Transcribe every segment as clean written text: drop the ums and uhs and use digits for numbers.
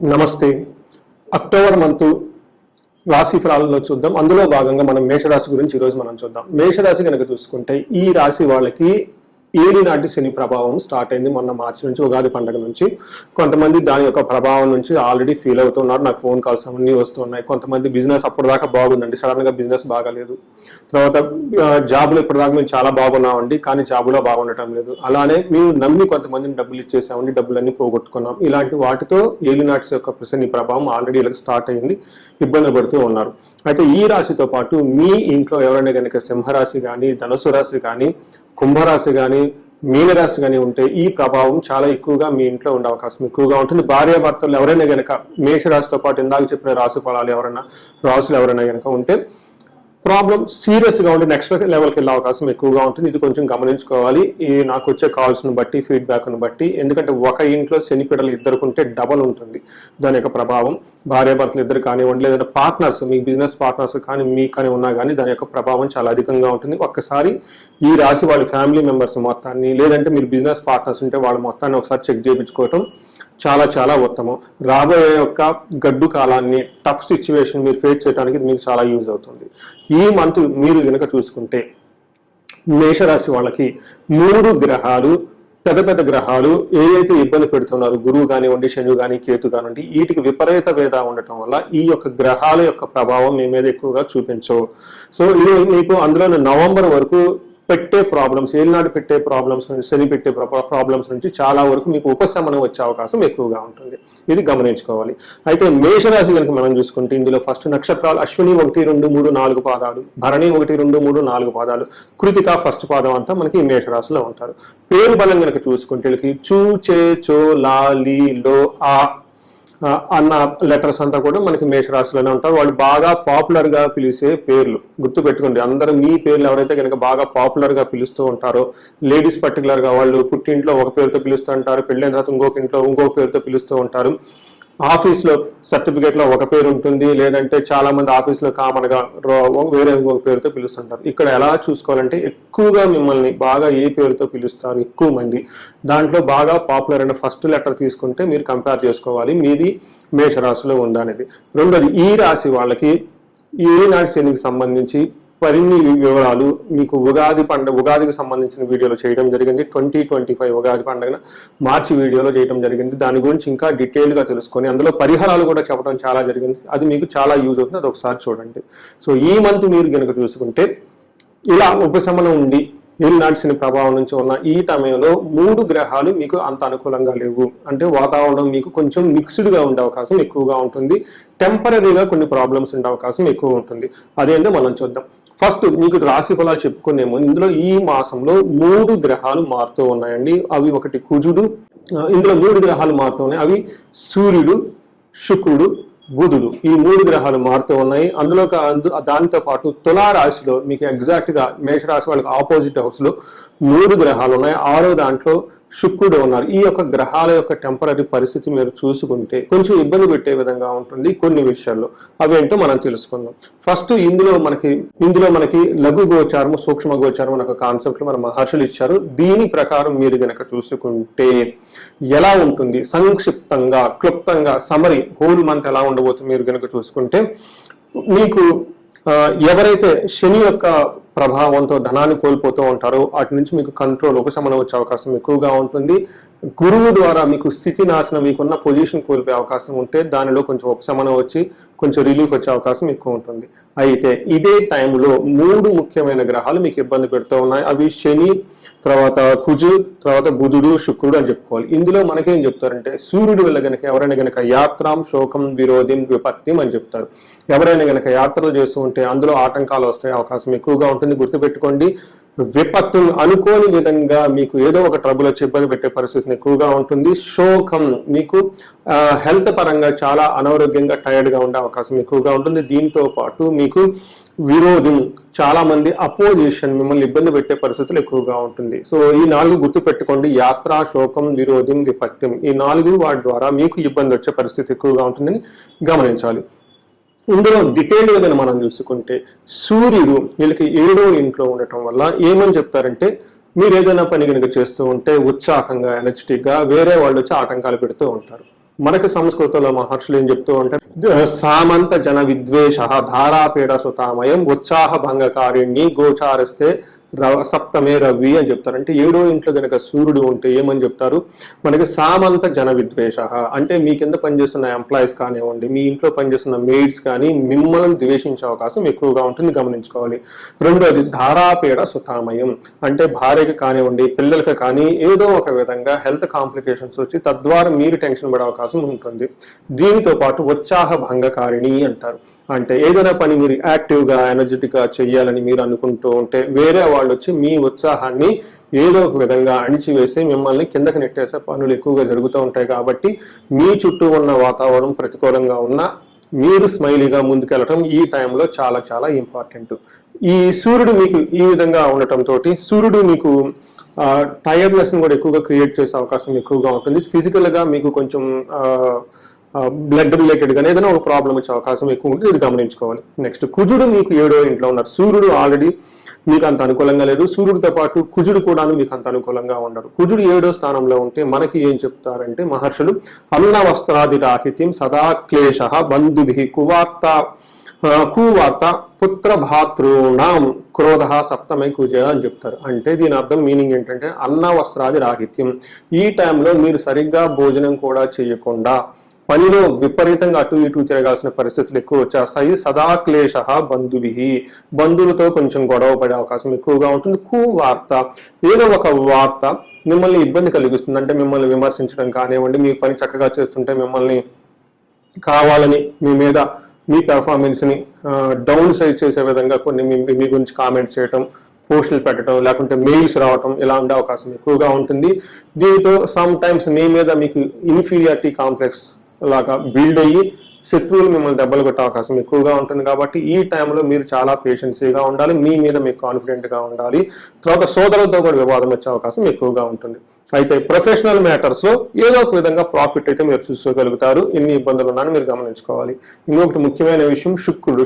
నమస్తే. October month రాశి ఫలాలలో చూద్దాం. అందులో భాగంగా మనం మేషరాశి గురించి ఈరోజు మనం చూద్దాం. మేషరాశి కనుక చూసుకుంటే ఈ రాశి వాళ్ళకి ఏలినాటి శని ప్రభావం స్టార్ట్ అయింది మొన్న మార్చి నుంచి, ఉగాది పండుగ నుంచి. కొంతమంది దాని యొక్క ప్రభావం నుంచి ఆల్రెడీ ఫీల్ అవుతున్నారు. నాకు ఫోన్ కాల్స్ అన్నీ వస్తున్నాయి. కొంతమంది బిజినెస్ అప్పటిదాకా బాగుందండి, సడన్ గా బిజినెస్ బాగాలేదు. తర్వాత జాబులో ఇప్పటిదాకా మేము చాలా బాగున్నామండి, కానీ జాబులో బాగుండటం లేదు. అలానే మేము నమ్మి కొంతమందిని డబ్బులు ఇచ్చేసామండి, డబ్బులన్నీ పోగొట్టుకున్నాం. ఇలాంటి వాటితో ఏలినాటి యొక్క శని ప్రభావం ఆల్రెడీ ఇలా స్టార్ట్ అయింది, ఇబ్బంది పడుతూ ఉన్నారు. అయితే ఈ రాశితో పాటు మీ ఇంట్లో ఎవరైనా కనుక సింహరాశి కానీ, ధనుసు రాశి కానీ, కుంభరాశి కానీ, మీనరాశి కానీ ఉంటే ఈ ప్రభావం చాలా ఎక్కువగా మీ ఇంట్లో ఉండే అవకాశం ఎక్కువగా ఉంటుంది. భార్యాభర్తలు ఎవరైనా కనుక మేషరాశితో పాటు ఇందాక చెప్పిన రాశి ఫలాలు రాశులు ఎవరైనా కనుక ఉంటే ప్రాబ్లం సీరియస్ గా ఉండి నెక్స్ట్ లెవెల్కి వెళ్ళే అవకాశం ఎక్కువగా ఉంటుంది. ఇది కొంచెం గమనించుకోవాలి. ఈ నాకు వచ్చే కాల్స్ ను బట్టి, ఫీడ్బ్యాక్ ను బట్టి. ఎందుకంటే ఒక ఇంట్లో శనిపిడలు ఇద్దరుకుంటే డబల్ ఉంటుంది దాని యొక్క ప్రభావం. భార్యాభర్తలు ఇద్దరు కానివ్వండి, లేదంటే పార్ట్నర్స్, మీ బిజినెస్ పార్ట్నర్స్ కానీ మీకు కానీ ఉన్నా కానీ దాని యొక్క ప్రభావం చాలా అధికంగా ఉంటుంది. ఒక్కసారి ఈ రాశి వాళ్ళ ఫ్యామిలీ మెంబర్స్ మొత్తాన్ని, లేదంటే మీరు బిజినెస్ పార్ట్నర్స్ ఉంటే వాళ్ళ మొత్తాన్ని ఒకసారి చెక్ చేయించుకోవటం చాలా చాలా ఉత్తమం. రాబోయే యొక్క గడ్డు కాలాన్ని, టఫ్ సిచ్యువేషన్ మీరు ఫేస్ చేయడానికి మీకు చాలా యూజ్ అవుతుంది. ఈ మంత్ మీరు కనుక చూసుకుంటే మేషరాశి వాళ్ళకి 3 గ్రహాలు, పెద్ద పెద్ద గ్రహాలు ఏదైతే ఇబ్బంది పెడుతున్నారు, గురువు కానివ్వండి, శని కానీ, కేతు కానివ్వండి, వీటికి విపరీత భేద ఉండటం వల్ల ఈ యొక్క గ్రహాల యొక్క ప్రభావం మీ మీద ఎక్కువగా చూపించవు. సో ఇది మీకు అందులో నవంబర్ వరకు పెట్టే ప్రాబ్లమ్స్, ఏలినాడు పెట్టే ప్రాబ్లమ్స్ నుంచి, శని పెట్టే ప్రాబ్లమ్స్ నుంచి చాలా వరకు మీకు ఉపశమనం వచ్చే అవకాశం ఎక్కువగా ఉంటుంది. ఇది గమనించుకోవాలి. అయితే మేషరాశి కనుక మనం చూసుకుంటే ఇందులో ఫస్ట్ నక్షత్రాలు అశ్విని 1, 2, 3, 4 పాదాలు, భరణి 1, 2, 3, 4 పాదాలు, కృతిక ఫస్ట్ పాదం అంతా మనకి మేషరాశిలో ఉంటారు. పేరు బలం కనుక చూసుకుంటే చూ, చే, చో, లా, లీ, లో, ఆ అన్న లెటర్స్ అంతా కూడా మనకి మేషరాశిలోనే ఉంటారు. వాళ్ళు బాగా పాపులర్ గా పిలిచే పేర్లు గుర్తు పెట్టుకోండి. అందరూ మీ పేర్లు ఎవరైతే కనుక బాగా పాపులర్ గా పిలుస్తూ ఉంటారో, లేడీస్ పర్టికులర్ గా వాళ్ళు పుట్టింట్లో ఒక పేరుతో పిలుస్తూ ఉంటారు, పెళ్ళైన తర్వాత ఇంకొక ఇంట్లో ఇంకొక పేరుతో పిలుస్తూ ఉంటారు. ఆఫీస్ లో సర్టిఫికేట్ లో ఒక పేరు ఉంటుంది, లేదంటే చాలా మంది ఆఫీస్ లో కామన్ గా వేరే ఇంకొక పేరుతో పిలుస్తుంటారు. ఇక్కడ ఎలా చూసుకోవాలంటే ఎక్కువగా మిమ్మల్ని బాగా ఏ పేరుతో పిలుస్తారు ఎక్కువ మంది, దాంట్లో బాగా పాపులర్ అయిన ఫస్ట్ లెటర్ తీసుకుంటే మీరు కంపేర్ చేసుకోవాలి మీది మేషరాశిలో ఉందా అనేది. రెండోది, ఈ రాశి వాళ్ళకి ఏనాటి శనికి సంబంధించి మరిన్ని వివరాలు మీకు ఉగాదికి సంబంధించిన వీడియోలో చేయడం జరిగింది. 2025 ఉగాది పండుగన మార్చి వీడియోలో చేయడం జరిగింది. దాని గురించి ఇంకా డీటెయిల్ గా తెలుసుకొని అందులో పరిహారాలు కూడా చెప్పడం చాలా జరిగింది. అది మీకు చాలా యూజ్ అవుతుంది, అది ఒకసారి చూడండి. సో ఈ మంత్ మీరు కనుక చూసుకుంటే ఇలా ఉపశమనం ఉండి ఏలినాటి శని ప్రభావం నుంచి ఉన్న ఈ సమయంలో 3 గ్రహాలు మీకు అంత అనుకూలంగా లేవు. అంటే వాతావరణం మీకు కొంచెం మిక్స్డ్ గా ఉండే అవకాశం ఎక్కువగా ఉంటుంది. టెంపరీగా కొన్ని ప్రాబ్లమ్స్ ఉండే అవకాశం ఎక్కువ ఉంటుంది. అదేంటో మనం చూద్దాం. ఫస్ట్ మీకు రాశి ఫలాలు చెప్పుకునేమో ఇందులో ఈ మాసంలో 3 గ్రహాలు మారుతూ ఉన్నాయండి. అవి ఒకటి కుజుడు, ఇందులో 3 గ్రహాలు మారుతూ ఉన్నాయి. అవి సూర్యుడు, శుక్రుడు, బుధుడు, ఈ 3 గ్రహాలు మారుతూ ఉన్నాయి. అందులో దానితో పాటు తులారాశిలో మీకు ఎగ్జాక్ట్ గా మేషరాశి వాళ్ళకి ఆపోజిట్ హౌస్ లో 3 గ్రహాలు ఉన్నాయి. 6వ దాంట్లో శుక్రుడు ఉన్నారు. ఈ యొక్క గ్రహాల యొక్క టెంపరీ పరిస్థితి మీరు చూసుకుంటే కొంచెం ఇబ్బంది పెట్టే విధంగా ఉంటుంది కొన్ని విషయాల్లో. అవేంటో మనం తెలుసుకుందాం. ఫస్ట్ ఇందులో మనకి లఘు గోచారం, సూక్ష్మ గోచారం అనే ఒక కాన్సెప్ట్ మన మహర్షులు ఇచ్చారు. దీని ప్రకారం మీరు గనక చూసుకుంటే ఎలా ఉంటుంది, సంక్షిప్తంగా క్లుప్తంగా సమరీ హోల్ మంత్ ఎలా ఉండబోతుంది మీరు గనక చూసుకుంటే, మీకు ఎవరైతే శని యొక్క ప్రభావంతో ధనాన్ని కోల్పోతూ ఉంటారో వాటి నుంచి మీకు కంట్రోల్, ఉపశమనం వచ్చే అవకాశం ఎక్కువగా ఉంటుంది. గురువు ద్వారా మీకు స్థితి నాశనం, మీకున్న పొజిషన్ కోల్పోయే అవకాశం ఉంటే దానిలో కొంచెం ఉపశమనం వచ్చి కొంచెం రిలీఫ్ వచ్చే అవకాశం ఎక్కువ ఉంటుంది. అయితే ఇదే టైంలో 3 ముఖ్యమైన గ్రహాలు మీకు ఇబ్బంది పెడుతూ ఉన్నాయి. అవి శని, తర్వాత కుజు, తర్వాత బుధుడు, శుక్రుడు అని చెప్పుకోవాలి. ఇందులో మనకేం చెప్తారంటే సూర్యుడి వల్ల గనక ఎవరైనా గనక యాత్రాం, శోకం, విరోధిం, విపత్తిం అని చెప్తారు. ఎవరైనా గనక యాత్రలు చేస్తూ ఉంటే అందులో ఆటంకాలు వస్తే అవకాశం ఎక్కువగా ఉంటుంది. గుర్తుపెట్టుకోండి, విపత్తును అనుకోని విధంగా మీకు ఏదో ఒక ట్రబుల్ వచ్చి ఇబ్బంది పెట్టే పరిస్థితి ఎక్కువగా ఉంటుంది. శోకం, మీకు హెల్త్ పరంగా చాలా అనారోగ్యంగా టైర్డ్ గా ఉండే అవకాశం ఎక్కువగా ఉంటుంది. దీంతో పాటు మీకు విరోధం, చాలా మంది అపోజిషన్ మిమ్మల్ని ఇబ్బంది పెట్టే పరిస్థితులు ఎక్కువగా ఉంటుంది. సో ఈ 4 గుర్తు పెట్టుకోండి, యాత్ర, శోకం, విరోధం, విపత్యం. ఈ 4 వాటి ద్వారా మీకు ఇబ్బంది వచ్చే పరిస్థితి ఎక్కువగా ఉంటుందని గమనించాలి. ఇందులో డీటెయిల్ గా మనం చూసుకుంటే సూర్యుడు వీళ్ళకి 7వ ఇంట్లో ఉండటం వల్ల ఏమని చెప్తారంటే, మీరు ఏదైనా పని కనుక చేస్తూ ఉంటే ఉత్సాహంగా, ఎనర్జెటిక్ గా వేరే వాళ్ళు వచ్చి ఆటంకాలు పెడుతూ ఉంటారు. మనకి సంస్కృతంలో మహర్షులు ఏం చెప్తూ ఉంటారు, సామంత జన విద్వేష ధారాపీడ సుతామయం ఉత్సాహ భంగకారిణి గోచారస్తే సప్తమే రవి అని చెప్తారు. అంటే 7వ ఇంట్లో కనుక సూర్యుడు ఉంటే ఏమని చెప్తారు, మనకి సామంత జన విద్వేష అంటే మీ కింద పనిచేస్తున్న ఎంప్లాయీస్ కానివ్వండి, మీ ఇంట్లో పనిచేస్తున్న మెయిడ్స్ కానీ మిమ్మల్ని ద్వేషించే అవకాశం ఎక్కువగా ఉంటుంది, గమనించుకోవాలి. రెండోది ధారాపీడ సుతామయం అంటే భార్యకి కానివ్వండి పిల్లలకి కానీ ఏదో ఒక విధంగా హెల్త్ కాంప్లికేషన్స్ వచ్చి తద్వారా మీరు టెన్షన్ పడే అవకాశం ఉంటుంది. దీనితో పాటు ఉత్సాహ భంగకారిణి అంటారు. అంటే ఏదైనా పని మీరు యాక్టివ్గా ఎనర్జెటిక్గా చేయాలని మీరు అనుకుంటూ ఉంటే వేరే వాళ్ళు వచ్చి మీ ఉత్సాహాన్ని ఏదో ఒక విధంగా అణిచివేసి మిమ్మల్ని కిందకి నెట్టేసే పనులు ఎక్కువగా జరుగుతూ ఉంటాయి. కాబట్టి మీ చుట్టూ ఉన్న వాతావరణం ప్రతికూలంగా ఉన్నా మీరు స్మైలీగా ముందుకెళ్ళటం ఈ టైంలో చాలా చాలా ఇంపార్టెంట్. ఈ సూర్యుడు మీకు ఈ విధంగా ఉండటంతో సూర్యుడు మీకు టైర్డ్నెస్ ని కూడా ఎక్కువగా క్రియేట్ చేసే అవకాశం ఎక్కువగా ఉంటుంది. ఫిజికల్ గా మీకు కొంచెం బ్లడ్ రిలేటెడ్ గానే ఏదైనా ఒక ప్రాబ్లం వచ్చే అవకాశం ఎక్కువ ఉంటుంది, ఇది గమనించుకోవాలి. నెక్స్ట్ కుజుడు మీకు 7వ ఇంట్లో ఉన్నారు. సూర్యుడు ఆల్రెడీ మీకు అంత అనుకూలంగా లేదు, సూర్యుడితో పాటు కుజుడు కూడా మీకు అంత అనుకూలంగా ఉండరు. కుజుడు 7వ స్థానంలో ఉంటే మనకి ఏం చెప్తారంటే మహర్షులు అన్న వస్త్రాది రాహిత్యం సదా క్లేశ బంధుభి కువార్త పుత్ర భాతృణాం క్రోధ సప్తమై కుజ అని చెప్తారు. అంటే దీని అర్థం మీనింగ్ ఏంటంటే అన్న వస్త్రాది రాహిత్యం, ఈ టైంలో మీరు సరిగ్గా భోజనం కూడా చేయకుండా పనిలో విపరీతంగా అటు ఇటు తిరగాల్సిన పరిస్థితులు ఎక్కువ వచ్చేస్తాయి. సదా క్లేశ బంధువులతో కొంచెం గొడవ పడే అవకాశం ఎక్కువగా ఉంటుంది. కువార్త ఏదో ఒక వార్త మిమ్మల్ని ఇబ్బంది కలిగిస్తుంది, అంటే మిమ్మల్ని విమర్శించడం కానివ్వండి, మీ పని చక్కగా చేస్తుంటే మిమ్మల్ని కావాలని మీ మీద మీ పెర్ఫార్మెన్స్ ని డౌన్ సైడ్ చేసే విధంగా కొన్ని మీ గురించి కామెంట్స్ చేయటం, పోస్టులు పెట్టడం, లేకుంటే మెయిల్స్ రావటం ఇలా ఉండే అవకాశం ఎక్కువగా ఉంటుంది. దీంతో సమ్ టైమ్స్ మీ మీద మీకు ఇన్ఫీరియారిటీ కాంప్లెక్స్ లాగా బిల్డ్ అయ్యి శత్రువులు మిమ్మల్ని దెబ్బలు కొట్టే అవకాశం ఎక్కువగా ఉంటుంది. కాబట్టి ఈ టైంలో మీరు చాలా పేషెన్సీగా ఉండాలి, మీ మీద మీకు కాన్ఫిడెంట్గా ఉండాలి. తర్వాత సోదరులతో కూడా వివాదం వచ్చే అవకాశం ఎక్కువగా ఉంటుంది. అయితే ప్రొఫెషనల్ మ్యాటర్స్ లో ఏదో ఒక విధంగా ప్రాఫిట్ అయితే మీరు చూసుకోగలుగుతారు, ఎన్ని ఇబ్బందులు ఉన్నాయని మీరు గమనించుకోవాలి. ఇంకొకటి ముఖ్యమైన విషయం శుక్రుడు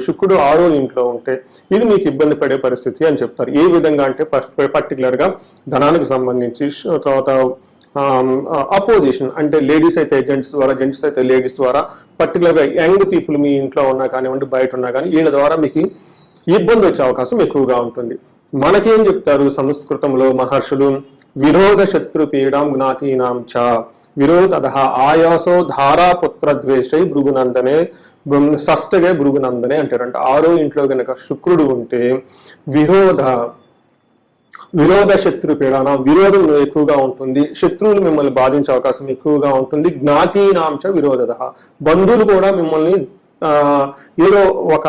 6వ ఇంట్లో ఉంటే ఇది మీకు ఇబ్బంది పడే పరిస్థితి అని చెప్తారు. ఏ విధంగా అంటే పర్టికులర్ గా ధనానికి సంబంధించి, తర్వాత అపోజిషన్ అంటే లేడీస్ అయితే జెంట్స్ ద్వారా, జెంట్స్ అయితే లేడీస్ ద్వారా, పర్టికులర్ గా యంగ్ పీపుల్ మీ ఇంట్లో ఉన్నా కానివ్వండి బయట ఉన్నా కానీ వీళ్ళ ద్వారా మీకు ఇబ్బంది వచ్చే అవకాశం ఎక్కువగా ఉంటుంది. మనకేం చెప్తారు సంస్కృతంలో మహర్షులు, విరోధ శత్రు పీడాం జ్ఞాతీనాం చ విరోధ ఆయాసో ధారాపుత్ర ద్వేషై భృగునందనే షష్ఠగే భృగునందనే అంటారు. అంటే 6వ ఇంట్లో కనుక శుక్రుడు ఉంటే విరోధ శత్రు పీడన విరోధం ఎక్కువగా ఉంటుంది, శత్రువులు మిమ్మల్ని బాధించే అవకాశం ఎక్కువగా ఉంటుంది. జ్ఞాతీనాంచ విరోధ బంధువులు కూడా మిమ్మల్ని ఏదో ఒక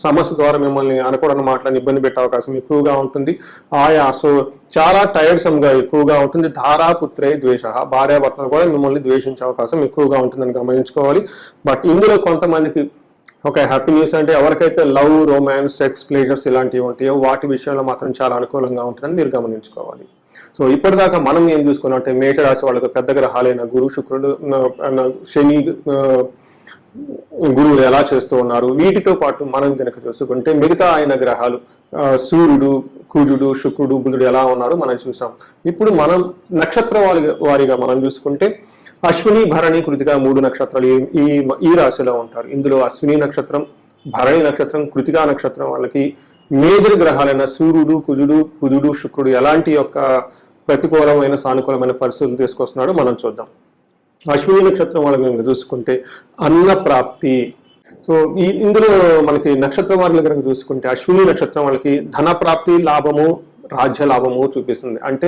సమస్య ద్వారా మిమ్మల్ని అనుకూలమైన మాటలను ఇబ్బంది పెట్టే అవకాశం ఎక్కువగా ఉంటుంది. ఆయాసో చాలా టైర్సమ్గా ఎక్కువగా ఉంటుంది. ధారాపుత్రే ద్వేష భార్యాభర్తలు కూడా మిమ్మల్ని ద్వేషించే అవకాశం ఎక్కువగా ఉంటుందని గమనించుకోవాలి. బట్ ఇందులో కొంతమందికి ఒక హ్యాపీ న్యూస్ అంటే ఎవరికైతే లవ్, రొమాన్స్, సెక్స్, ప్లేజర్స్ ఇలాంటివి ఉంటాయో వాటి విషయంలో మాత్రం చాలా అనుకూలంగా ఉంటుందని మీరు గమనించుకోవాలి. సో ఇప్పటిదాకా మనం ఏం చూసుకున్నాం అంటే మేషరాశి వాళ్ళకు పెద్ద గ్రహాలైన గురు, శుక్రుడు, శని, గురువులు ఎలా చేస్తూ ఉన్నారు, వీటితో పాటు మనం కనుక చూసుకుంటే మిగతా అయిన గ్రహాలు సూర్యుడు, కుజుడు, శుక్రుడు, బుధుడు ఎలా ఉన్నారో మనం చూసాం. ఇప్పుడు మనం నక్షత్ర వారిగా మనం చూసుకుంటే అశ్విని, భరణి, కృతిక 3 నక్షత్రాలు ఈ రాశిలో ఉంటారు. ఇందులో అశ్విని నక్షత్రం, భరణి నక్షత్రం, కృతికా నక్షత్రం వాళ్ళకి మేజర్ గ్రహాలైన సూర్యుడు, కుజుడు, బుధుడు, శుక్రుడు ఎలాంటి యొక్క ప్రతికూలమైన సానుకూలమైన పరిస్థితులు తీసుకొస్తున్నాడో మనం చూద్దాం. అశ్విని నక్షత్రం వాళ్ళకి మేము చూసుకుంటే అన్న ప్రాప్తి. సో ఇందులో మనకి నక్షత్ర వారిని కనుక చూసుకుంటే అశ్విని నక్షత్రం వాళ్ళకి ధన ప్రాప్తి, లాభము, రాజ్య లాభము చూపిస్తుంది. అంటే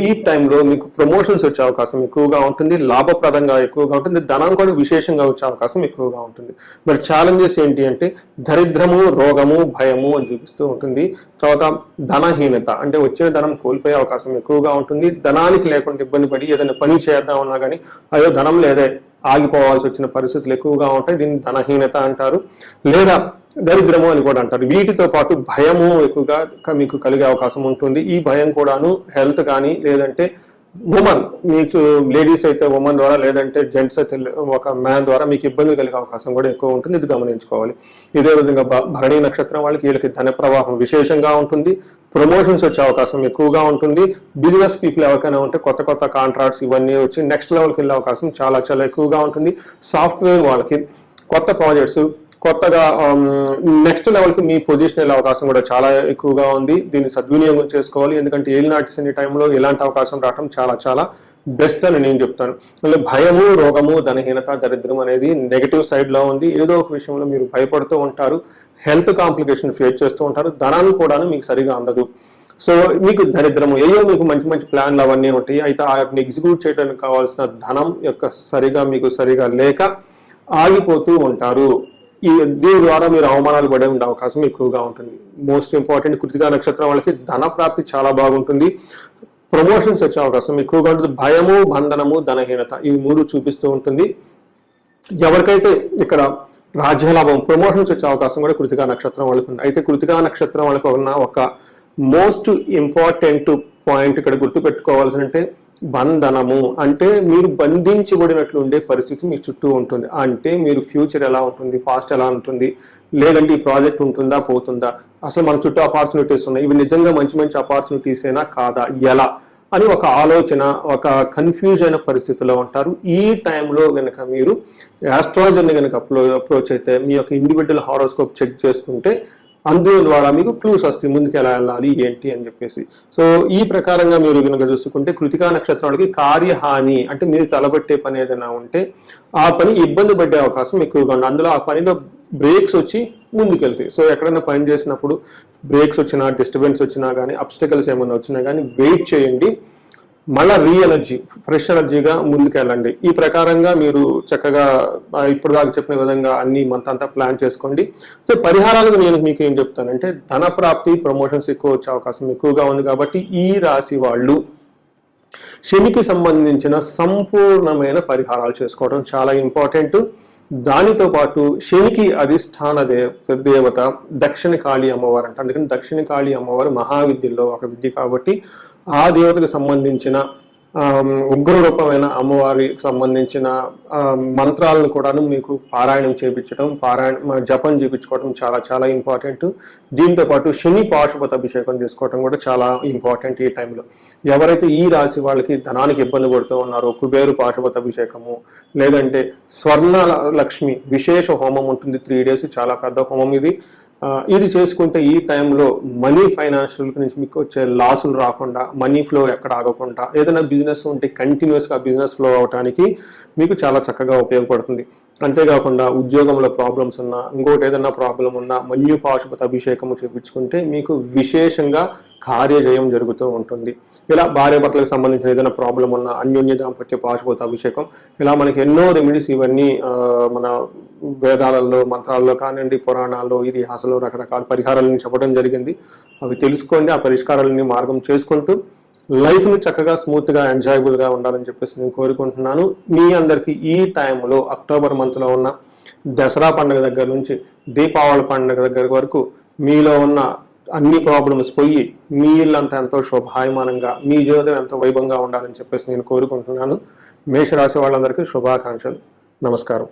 ఈ టైంలో మీకు ప్రమోషన్స్ వచ్చే అవకాశం ఎక్కువగా ఉంటుంది, లాభప్రదంగా ఎక్కువగా ఉంటుంది, ధనం కూడా విశేషంగా వచ్చే అవకాశం ఎక్కువగా ఉంటుంది. మరి ఛాలెంజెస్ ఏంటి అంటే దరిద్రము, రోగము, భయము అని చూపిస్తూ ఉంటుంది. తర్వాత ధనహీనత అంటే వచ్చిన ధనం కోల్పోయే అవకాశం ఎక్కువగా ఉంటుంది. ధనానికి లేకుండా ఇబ్బంది పడి ఏదైనా పని చేద్దామన్నా కానీ అయ్యో ధనం లేదే ఆగిపోవాల్సి వచ్చిన పరిస్థితులు ఎక్కువగా ఉంటాయి. దీన్ని ధనహీనత అంటారు, లేదా దరిద్రము అని కూడా అంటారు. వీటితో పాటు భయము ఎక్కువగా మీకు కలిగే అవకాశం ఉంటుంది. ఈ భయం కూడాను హెల్త్ కానీ లేదంటే ఉమెన్ మీకు లేడీస్ అయితే ఉమెన్ ద్వారా, లేదంటే జెంట్స్ అయితే ఒక మ్యాన్ ద్వారా మీకు ఇబ్బంది కలిగే అవకాశం కూడా ఎక్కువ ఉంటుంది. ఇది గమనించుకోవాలి. ఇదే విధంగా భరణి నక్షత్రం వాళ్ళకి వీళ్ళకి ధన ప్రవాహం విశేషంగా ఉంటుంది. ప్రమోషన్స్ వచ్చే అవకాశం ఎక్కువగా ఉంటుంది. బిజినెస్ పీపుల్ ఎవరికైనా ఉంటే కొత్త కొత్త కాంట్రాక్ట్స్ ఇవన్నీ వచ్చి నెక్స్ట్ లెవెల్కి వెళ్ళే అవకాశం చాలా చాలా ఎక్కువగా ఉంటుంది. సాఫ్ట్వేర్ వాళ్ళకి కొత్త ప్రాజెక్ట్స్, కొత్తగా నెక్స్ట్ లెవెల్కి మీ పొజిషన్ వెళ్ళే అవకాశం కూడా చాలా ఎక్కువగా ఉంది. దీన్ని సద్వినియోగం చేసుకోవాలి. ఎందుకంటే ఏలినాటి శని టైంలో ఇలాంటి అవకాశం రావడం చాలా చాలా బెస్ట్ అని నేను చెప్తాను. మళ్ళీ భయము, రోగము, ధనహీనత, దరిద్రం అనేది నెగటివ్ సైడ్లో ఉంది. ఏదో ఒక విషయంలో మీరు భయపడుతూ ఉంటారు. హెల్త్ కాంప్లికేషన్ ఫేస్ చేస్తూ ఉంటారు. ధనాన్ని కూడా మీకు సరిగా అందదు. సో మీకు దరిద్రము, మీకు మంచి మంచి ప్లాన్లు అవన్నీ ఉంటాయి. అయితే వాటిని ఎగ్జిక్యూట్ చేయడానికి కావాల్సిన ధనం మీకు సరిగా లేక ఆగిపోతూ ఉంటారు. దీని ద్వారా మీరు అవమానాలు పడే ఉండే అవకాశం ఎక్కువగా ఉంటుంది. మోస్ట్ ఇంపార్టెంట్ కృతికా నక్షత్రం వాళ్ళకి ధన ప్రాప్తి చాలా బాగుంటుంది. ప్రమోషన్స్ వచ్చే అవకాశం ఎక్కువగా ఉంటుంది. భయము, బంధనము, ధనహీనత ఇవి 3 చూపిస్తూ ఉంటుంది. ఎవరికైతే ఇక్కడ రాజ్యలాభం, ప్రమోషన్స్ వచ్చే అవకాశం కూడా కృతికా నక్షత్రం వాళ్ళకి ఉంది. అయితే కృతికా నక్షత్రం వాళ్ళకి ఉన్న ఒక మోస్ట్ ఇంపార్టెంట్ పాయింట్ ఇక్కడ గుర్తుపెట్టుకోవాల్సిందంటే బంధనము. అంటే మీరు బంధించబడినట్లు ఉండే పరిస్థితి మీ చుట్టూ ఉంటుంది. అంటే మీరు ఫ్యూచర్ ఎలా ఉంటుంది, ఫాస్ట్ ఎలా ఉంటుంది, లేదంటే ఈ ప్రాజెక్ట్ ఉంటుందా పోతుందా, అసలు మన చుట్టూ ఆపర్చునిటీస్ ఉన్నాయి, ఇవి నిజంగా మంచి మంచి ఆపర్చునిటీస్ అయినా కాదా, ఎలా అని ఒక ఆలోచన, ఒక కన్ఫ్యూజ్ అయిన పరిస్థితిలో ఉంటారు. ఈ టైంలో కనుక మీరు ఆస్ట్రాలజర్ని కనుక అప్రోచ్ అయితే మీ యొక్క ఇండివిజువల్ హారోస్కోప్ చెక్ చేసుకుంటే అందులో ద్వారా మీకు క్లూస్ వస్తాయి ముందుకు ఎలా వెళ్ళాలి ఏంటి అని చెప్పేసి. సో ఈ ప్రకారంగా మీరు కనుక చూసుకుంటే కృతికా నక్షత్రాలకి కార్యహాని అంటే మీరు తలబెట్టే పని ఏదైనా ఉంటే ఆ పని ఇబ్బంది పడే అవకాశం ఎక్కువగా ఉంది. అందులో ఆ పనిలో బ్రేక్స్ వచ్చి ముందుకెళ్తాయి. సో ఎక్కడైనా పని చేసినప్పుడు బ్రేక్స్ వచ్చినా, డిస్టర్బెన్స్ వచ్చినా కానీ, అబ్స్టకల్స్ ఏమైనా వచ్చినా కానీ వెయిట్ చేయండి. మళ్ళా ఎనర్జీ, ఫ్రెష్ ఎనర్జీగా ముందుకెళ్ళండి. ఈ ప్రకారంగా మీరు చక్కగా ఇప్పుడు దాకా చెప్పిన విధంగా అన్ని మంత్ అంతా ప్లాన్ చేసుకోండి. సో పరిహారాలకు నేను మీకు ఏం చెప్తానంటే ధన ప్రాప్తి, ప్రమోషన్స్ ఎక్కువ వచ్చే అవకాశం ఎక్కువగా ఉంది. కాబట్టి ఈ రాశి వాళ్ళు శనికి సంబంధించిన సంపూర్ణమైన పరిహారాలు చేసుకోవడం చాలా ఇంపార్టెంట్. దానితో పాటు శనికి అధిష్టాన దేవత దక్షిణ కాళీ అమ్మవారు అంట. అందుకని దక్షిణ కాళీ అమ్మవారు మహావిద్యలో ఒక విద్య కాబట్టి ఆ దేవతకు సంబంధించిన ఉగ్ర రూపమైన అమ్మవారికి సంబంధించిన మంత్రాలను కూడాను మీకు పారాయణం చేయించడం, జపం చేయించుకోవడం చాలా చాలా ఇంపార్టెంట్. దీంతో పాటు శని పాశుపత అభిషేకం చేసుకోవడం కూడా చాలా ఇంపార్టెంట్ ఈ టైంలో. ఎవరైతే ఈ రాశి వాళ్ళకి ధనానికి ఇబ్బంది పడుతూ ఉన్నారో కుబేరు పాశుపత అభిషేకము, లేదంటే స్వర్ణ లక్ష్మి విశేష హోమం ఉంటుంది 3 days, చాలా పెద్ద హోమం ఇది. ఇది చేసుకుంటే ఈ టైంలో మనీ ఫైనాన్షియల్ నుంచి మీకు వచ్చే లాసులు రాకుండా, మనీ ఫ్లో ఎక్కడ ఆగకుండా, ఏదైనా బిజినెస్ ఉంటే కంటిన్యూస్గా బిజినెస్ ఫ్లో అవడానికి మీకు చాలా చక్కగా ఉపయోగపడుతుంది. అంతేకాకుండా ఉద్యోగంలో ప్రాబ్లమ్స్ ఉన్నా, ఇంకోటి ఏదైనా ప్రాబ్లం ఉన్నా మన్యు పాశుపత అభిషేకము చేయించుకుంటే మీకు విశేషంగా కార్యజయం జరుగుతూ ఉంటుంది. ఇలా భార్యాభర్తలకు సంబంధించిన ఏదైనా ప్రాబ్లం ఉన్నా అన్యోన్య దాంపత్య పాశుపత అభిషేకం, ఇలా మనకి ఎన్నో రెమెడీస్ ఇవన్నీ మన వేదాలలో, మంత్రాల్లో కానివ్వండి, పురాణాల్లో, ఇతిహాసాల్లో రకరకాల పరిహారాలను చెప్పడం జరిగింది. అవి తెలుసుకోండి. ఆ పరిష్కారాలని మార్గం చేసుకుంటూ లైఫ్ని చక్కగా స్మూత్గా ఎంజాయబుల్గా ఉండాలని చెప్పేసి నేను కోరుకుంటున్నాను. మీ అందరికీ ఈ టైంలో అక్టోబర్ మంత్లో ఉన్న దసరా పండుగ దగ్గర నుంచి దీపావళి పండుగ దగ్గర వరకు మీలో ఉన్న అన్ని ప్రాబ్లమ్స్ పోయి మీ ఇల్లంతా ఎంతో శుభాయమానంగా, మీ జీవితం ఎంతో వైభవంగా ఉండాలని చెప్పేసి నేను కోరుకుంటున్నాను. మేషరాశి వాళ్ళందరికీ శుభాకాంక్షలు. నమస్కారం.